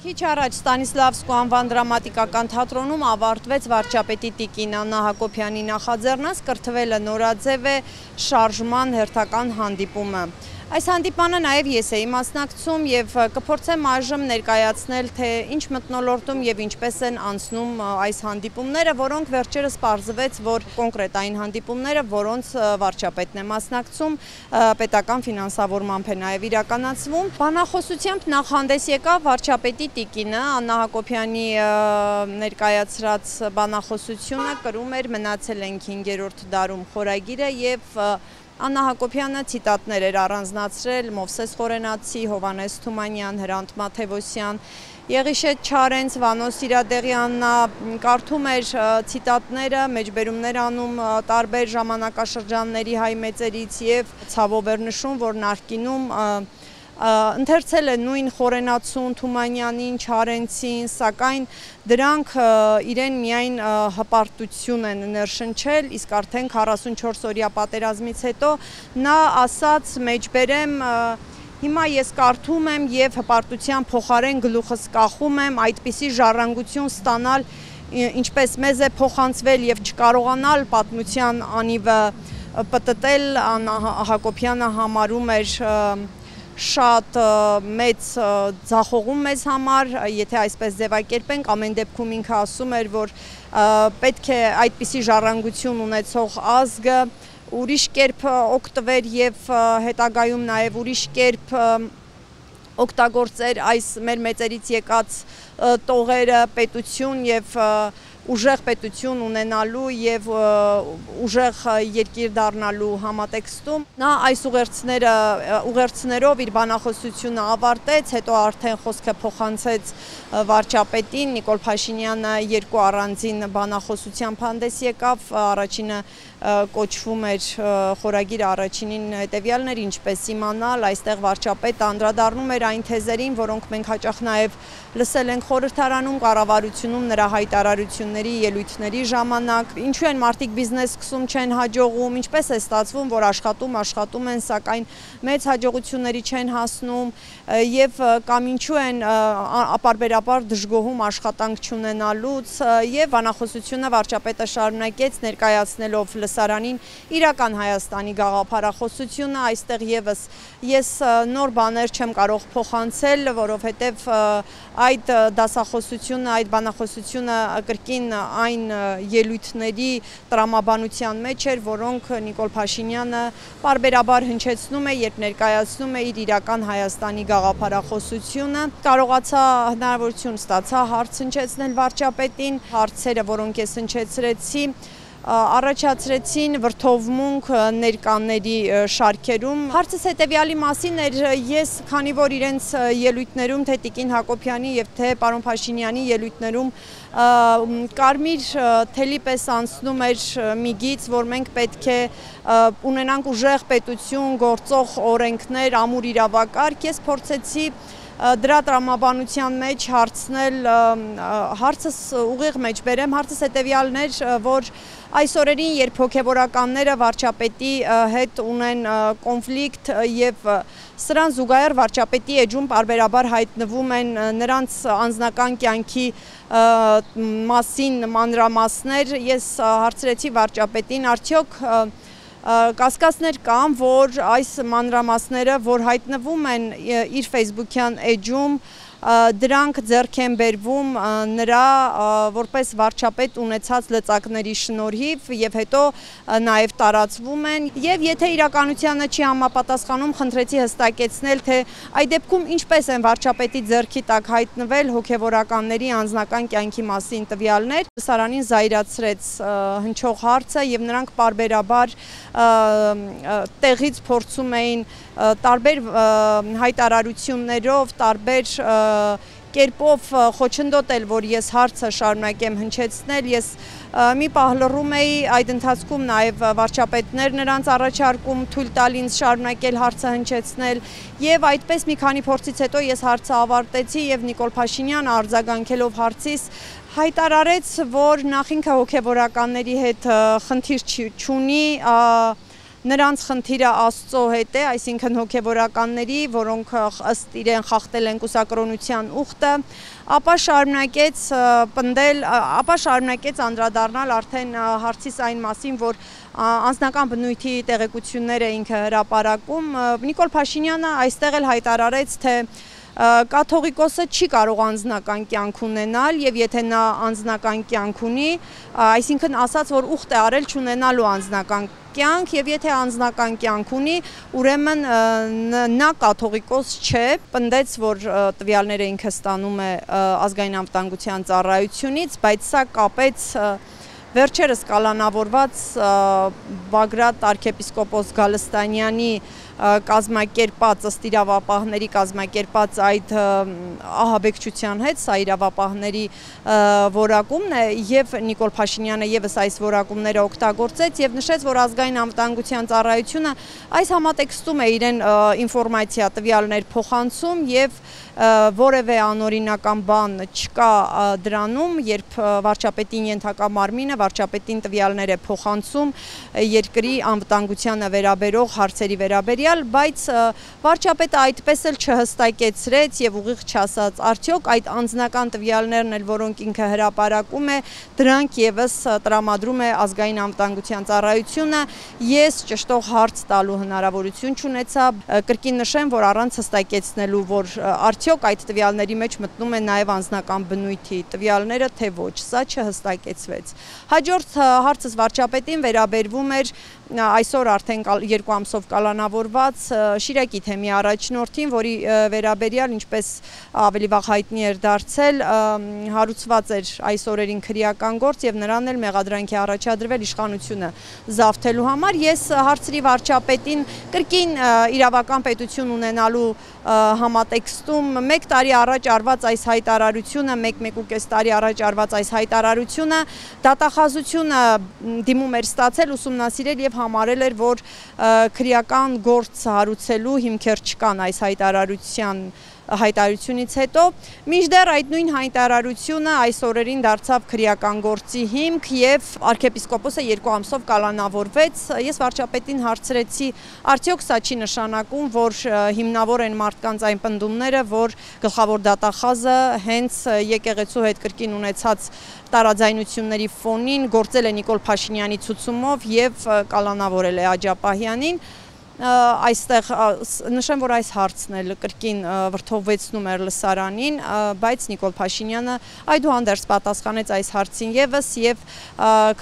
Քիչ առաջ Ստանիսլավսկու անվան դրամատիկական թատրոնում ավարտվեց վարչապետի Տիկին Աննա Հակոբյանի նախաձեռնած կրթվելը նորաձև է շարժման հերթական հանդիպումը։ Այս հանդիպանը նաև ես էի մասնակցում եւ կփորձեմ այժմ ներկայացնել, թե ինչ մթնոլորտում եւ ինչպես են անցնում այս հանդիպումները, որոնք վերջերս պարզվեց, որ կոնկրետ այն հանդիպումները, որոնց վարչապետն է մասնակցում, պետական ֆինանսավորմամբ է նաև իրականացվում։ Բանախոսությամբ նախհանդես եկավ վարչապետի Տիկինը, Աննա Հակոբյանի ներկայացրած բանախոսությունը կրում էր «Մնացել ենք 5-րդ դարում» խորագիրը եւ Աննա Հակոբյանը ցիտատներ էր առանձնացրել Մովսես Խորենացի, Հովհաննես Թումանյան, Հրանտ Մաթևոսյան, Եղիշետ Չարենց, Վանո Սիրադեղյանն կարդում էր ցիտատները, մեջբերումներ անում տարբեր ժամանակաշրջանների հայ մեծերից եւ ցավով էր նշում, որ նախկինում ընթերցել է նույն Խորենացուն, Թումանյանին, Չարենցին, սակայն դրանք իրեն միայն հպարտություն են ներշնչել, իսկ արդեն 44 օրյա պատերազմից հետո նա ասաց մեջբերեմ հիմա ես կարդում եմ եւ հպարտության փոխարեն գլուխս կախում եմ, այդպիսի ժառանգություն ստանալ, ինչպես մեզ է փոխանցվել եւ չկարողանալ պատմության անիվը պտտել, Աննա Հակոբյանը համարում էր շատ մեծ ձախողում մեզ համար, եթե այսպես ձևակերպենք, ամեն դեպքում ինքը ասում էր, որ պետք է այդպիսի ժառանգություն ունեցող ազգը ուրիշ կերպ օգտվեր եւ հետագայում նաեւ ուրիշ կերպ օգտագործեր այս մեր մեծերից եկած տողերը, պետություն եւ ուժեղ պետություն ունենալու եւ ուժեղ երկիր դառնալու համատեքստում նա այս ուղերձներով իր բանախոսությունը ավարտեց, հետո արդեն խոսքը փոխանցեց վարչապետին, Նիկոլ Փաշինյանը երկու առանձին բանախոսությամբ հանդես եկավ, առաջինը կոչվում էր խորագիրը առաջինին հետևյալներ, ինչպես իմանալ, այստեղ վարչապետը անդրադառնում էր այն թեզերին, որոնք մենք հաճախ նաեւ լսել ենք խորհրդարանում, կառավարությունում նրա հայտարարությունների, ելույթների ժամանակ, ինչու են մարդիկ բիզնես սկսում, չեն հաջողում, ինչպես է ստացվում, որ աշխատում են, սակայն մեծ հաջողությունների չեն հասնում եւ կամ ինչու են ապարբերաբար դժգոհում աշխատանք չունենալուց եւ բանախոսությունը վարչապետը շարունակեց ներկայացնելով լսարանին իրական Հայաստանի գաղափարախոսությունը, այստեղ եւս ես նոր բաներ չեմ կարող փոխանցել, որովհետեւ այդ դասախոսությունը, այդ բանախոսությունը կրկին այն ելույթների տրամաբանության մեջ էր, որոնք Նիկոլ Փաշինյանը պարբերաբար հնչեցնում է, երբ ներկայացնում է իր իրական Հայաստանի գաղափարախոսությունը։ Կարողացա հնարավորություն ստացա հարց հնչեցնել վարչապետին, հարցերը, որոնք ես հնչեցրեցի, առաջացրեցին վրդովմունք ներկաների շարքերում։ Հարցս հետևյալի մասին էր, ես քանի որ իրենց ելույթներում թե Տիկին Հակոբյանի եւ թե պարոն Փաշինյանի ելույթներում կարմիր թելի պես անցնում էր մի գիծ, որ մենք պետք է ունենանք ուժեղ պետություն, գործող օրենքներ, ամուր իրավակարգ, ես փորձեցի դրա տրամաբանության մեջ հարցնել, հարցս ուղիղ մեջ բերեմ, հարցս հետևյալն էր, որ այս օրերին, երբ հոգևորականները վարչապետի հետ ունեն կոնֆլիկտ եւ սրան զուգահեռ վարչապետի էջում պարբերաբար հայտնվում են նրանց անձնական կյանքի մասին մանրամասներ, ես հարցրեցի վարչապետին, արդյոք կասկածներ կան, որ այս մանրամասները, որ հայտնվում են իր Facebook-յան էջում, դրանք ձեռք են բերվում նրա որպես վարչապետ ունեցած լծակների շնորհիվ եւ հետո նաեւ տարածվում են եւ եթե իրականությանը չի համապատասխանում, խնդրեցի հստակեցնել, թե այդ դեպքում ինչպես են վարչապետի ձեռքի տակ հայտնվել հոգևորականների անձնական կյանքի մասին տվյալներ։ Լսարանին զայրացրեց հնչող հարցը եւ նրանք պարբերաբար տեղից փորձում էին տարբեր հայտարարություններով, տարբեր կերպով խոչընդոտել, որ ես հարցը շարունակեմ հնչեցնել, ես մի պահ լռում էի, այդ ընթացքում նաև վարչապետներ նրանց առաջարկում թույլ տալ ինձ շարունակել հարցը հնչեցնել եւ այդպես մի քանի փորձից հետո ես հարցը ավարտեցի եւ Նիկոլ Փաշինյանը արձագանքելով հարցիս հայտարարեց, որ նախ ինքը հոգևորականների հետ խնդիր չունի, նրանց խնդիրը Աստծո հետ է, այսինքն հոգևորականների, որոնք ըստ իրեն խախտել են կուսակրոնության ուխտը, ապա շարունակեց անդրադառնալ արդեն հարցիս այն մասին, որ անձնական բնույթի տեղեկություններ է ինքը հրապարակում։ Նիկոլ Փաշինյանը այստեղ էլ հայտարարեց, թե կաթողիկոսը չի կարող անձնական կյանք ունենալ, եւ եթե նա անձնական կյանք ունի, այսինքն ասաց, որ ուխտ է արել չունենալու անձնական կյանք, եւ եթե անձնական կյանք ունի, ուրեմն նա կաթողիկոս չէ, պնդեց, որ տվյալները ինքը ստանում է ազգային անվտանգության ծառայությունից, բայց սա կապեց վերջերս կալանավորված Բագրատ arczepiskopos Գալստանյանի կազմակերպած ըստ իրավապահների կազմակերպած այդ ահաբեկչության հետ, սա իրավապահների որակումն է, եւ Նիկոլ Փաշինյանը եւս այս որակումները օգտագործեց եւ նշեց, որ ազգային անվտանգության ծառայությունը այս համատեքստում է իրեն ինֆորմացիա տվյալներ փոխանցում եւ որևէ անօրինական բան չկա դրանում, երբ վարչապետին ենթակա մարմինը վարչապետին տվյալներ է փոխանցում երկրի անվտանգությանը վերաբերող հարցերի վերաբերյալ, բայց վարչապետը այդպես էլ չհստակեցրեց եւ ուղիղ չասաց, արդյոք այդ անձնական տվյալներն էլ, որոնք ինքը հրապարակում է, դրանք եւս տրամադրում է ազգային անվտանգության ծառայությունը, ես ճշտող հարց տալու հնարավորություն չունեցա, կրկին նշեմ, որ առանց հստակեցնելու, որ արդյոք այդ տվյալների մեջ մտնում է նաև անձնական բնույթի տվյալները, թե ոչ, սա չհստակեցվեց։ Հաջորդ հարցս վարչապետին վերաբերվում էր այսօր արդեն 2 ամսով կալանավորված Շիրակի թեմի առաջնորդին, որի վերաբերյալ, ինչպես ավելի վաղ հայտնի էր դարձել, հարուցված էր այս օրերին քրեական գործ եւ նրան էլ մեղադրանքի առաջադրվել իշխանությունը զավթելու համար։ Ես հարցրի վարչապետին կրկին իրավական պետություն ունենալու համատեքստում 1 տարի առաջ արված այս հայտարարությունը, 1-1.5 տարի առաջ արված այս հայտարարությունը դատախազությունը դիմում էր ստացել, ուսումնասիրել եւ համարել էր, որ քրեական գործ հարուցելու հիմքեր չկան այս հայտարարությունից հետո, մինչդեռ այդ նույն հայտարարությունը այս օրերին դարձավ քրեական գործի հիմք եւ arczepiskopos-ը 2 ամսով կալանավորվեց։ Ես վարչապետին հարցրեցի, արդյոք սա չի նշանակում, որ հիմնավոր են մարդկանց այն պնդումները, որ գլխավոր դատախազը հենց եկեղեցու հետ կրկին ունեցած տարաձայնությունների ֆոնին գործել է Նիկոլ Փաշինյանի ցուցումով եւ կալանավորել է Աջապահյանին։ Այստեղ նշեմ, որ այս հարցն էլ կրկին վրդովվեցնում էր լսարանին, բայց Նիկոլ Փաշինյանը այդուհանդերձ պատասխանեց այս հարցին եւս եւ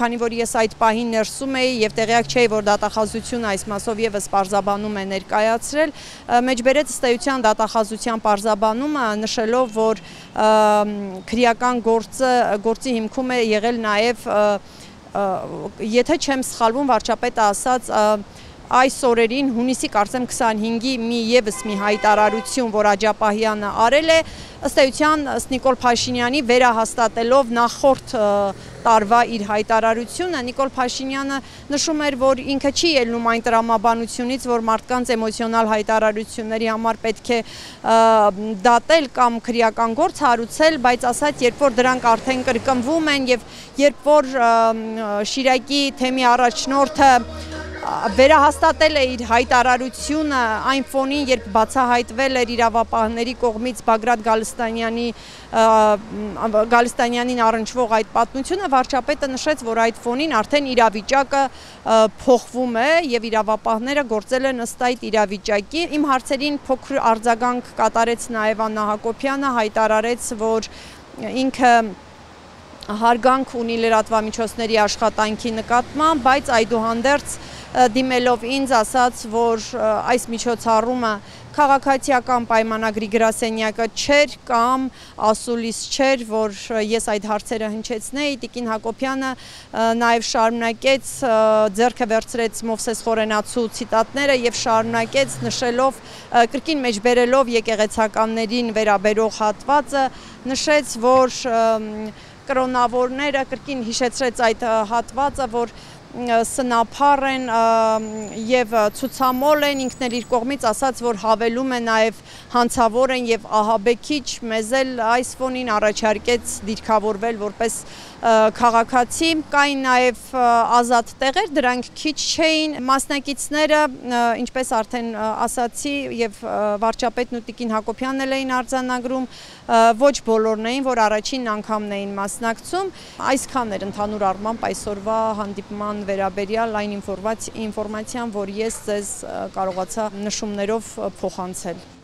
քանի որ ես այդ պահին ներսում էի եւ տեղյակ չէի, որ դատախազությունը այս մասով եւս պարզաբանում է ներկայացրել, մեջբերեց ըստ էության դատախազության պարզաբանումը, նշելով, որ քրեական գործի հիմքում է եղել նաեւ, եթե չեմ սխալվում, վարչապետը ասաց այս օրերին հունիսի կարծեմ 25-ի եւս մի հայտարարություն, որ Աջապահյանը արել է, ըստ էության Նիկոլ Փաշինյանի վերահաստատելով նախորդ տարվա իր հայտարարությունը, Նիկոլ Փաշինյանը նշում էր, որ ինքը չի ելնում այն տրամաբանությունից, որ մարդկանց էմոցիոնալ հայտարարությունների համար պետք է դատել կամ քրեական գործ հարուցել, բայց ասած, երբ որ դրանք արդեն կրկնվում են եւ երբ որ Շիրակի թեմի առաջնորդը վերահաստատել է իր հայտարարությունը այն ֆոնին, երբ բացահայտվել էր իրավապահների կողմից Բագրատ Գալստանյանին առնչվող այդ պատմությունը, վարչապետը նշեց, որ այդ ֆոնին արդեն իրավիճակը փոխվում է եւ իրավապահները գործել են ըստ այդ իրավիճակի։ Իմ հարցերին փոքր արձագանք կատարեց նաեւ Աննա Հակոբյանը, հայտարարեց, որ ինքը հարգանք ունի լրատվամիջոցների աշխատանքի նկատմամբ, բայց այդուհանդերձ դիմելով ինձ ասաց, որ այս միջոցառումը քաղաքացիական պայմանագրի գրասենյակը չէր կամ ասուլիս չէր, որ ես այդ հարցերը հնչեցնեի։ Տիկին Հակոբյանը նաև շարունակեց, ձեռքը վերցրեց Մովսես Խորենացու ցիտատները եւ շարունակեց նշելով, կրկին մեջբերելով եկեղեցականներին վերաբերող հատվածը, նշեց, որ կրոնավորները, կրկին հիշեցրեց այդ հատվածը, որ սնափառ են եւ ցուցամոլ են, ինքն էլ իր կողմից ասաց, որ հավելում է նաեւ հանցավոր են եւ ահաբեկիչ, մեզ էլ այս ֆոնին առաջարկեց դիրքավորվել որպես քաղաքացի, կային նաև ազատ տեղեր, դրանք քիչ չէին, մասնակիցները, ինչպես արդեն ասացի, եւ վարչապետն ու Տիկին Հակոբյանն էլ էին արձանագրում, ոչ բոլորն էին, որ առաջին անգամն էին մասնակցում, այսքան էր ընդհանուր առմամբ այսօրվա հանդիպման վերաբերյալ այն ինֆորմացիան, որ ես ձեզ կարողացա նշումներով փոխանցել։